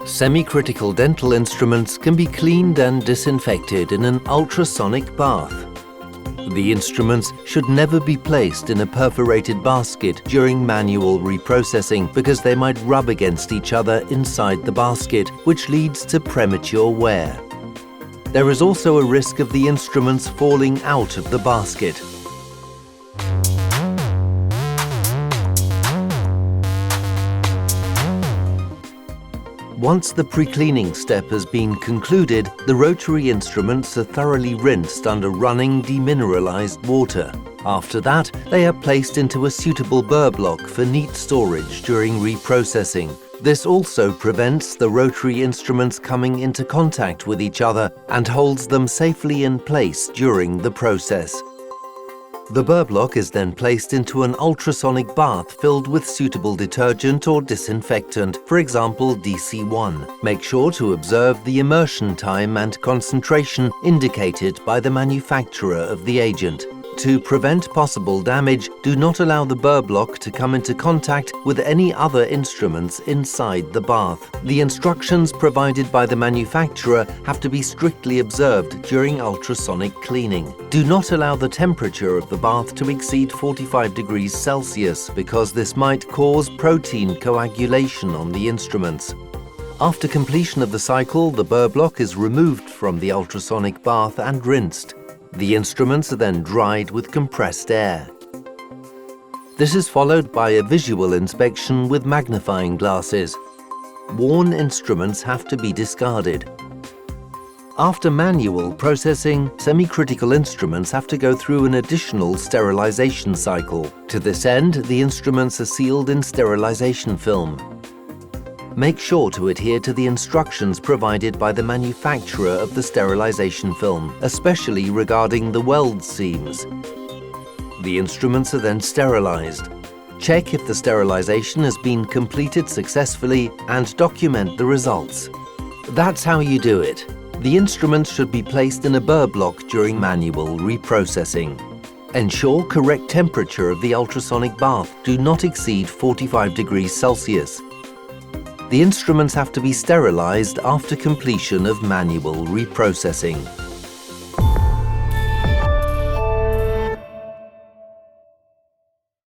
Semi-critical dental instruments can be cleaned and disinfected in an ultrasonic bath. The instruments should never be placed in a perforated basket during manual reprocessing because they might rub against each other inside the basket, which leads to premature wear. There is also a risk of the instruments falling out of the basket. Once the pre-cleaning step has been concluded, the rotary instruments are thoroughly rinsed under running demineralized water. After that, they are placed into a suitable burr block for neat storage during reprocessing. This also prevents the rotary instruments coming into contact with each other and holds them safely in place during the process. The burr block is then placed into an ultrasonic bath filled with suitable detergent or disinfectant, for example DC-1. Make sure to observe the immersion time and concentration indicated by the manufacturer of the agent. To prevent possible damage, do not allow the burr block to come into contact with any other instruments inside the bath. The instructions provided by the manufacturer have to be strictly observed during ultrasonic cleaning. Do not allow the temperature of the bath to exceed 45 degrees Celsius because this might cause protein coagulation on the instruments. After completion of the cycle, the burr block is removed from the ultrasonic bath and rinsed. The instruments are then dried with compressed air. This is followed by a visual inspection with magnifying glasses. Worn instruments have to be discarded. After manual processing, semi-critical instruments have to go through an additional sterilization cycle. To this end, the instruments are sealed in sterilization film. Make sure to adhere to the instructions provided by the manufacturer of the sterilization film, especially regarding the weld seams. The instruments are then sterilized. Check if the sterilization has been completed successfully and document the results. That's how you do it. The instruments should be placed in a burr block during manual reprocessing. Ensure correct temperature of the ultrasonic bath do not exceed 45 degrees Celsius. The instruments have to be sterilized after completion of manual reprocessing.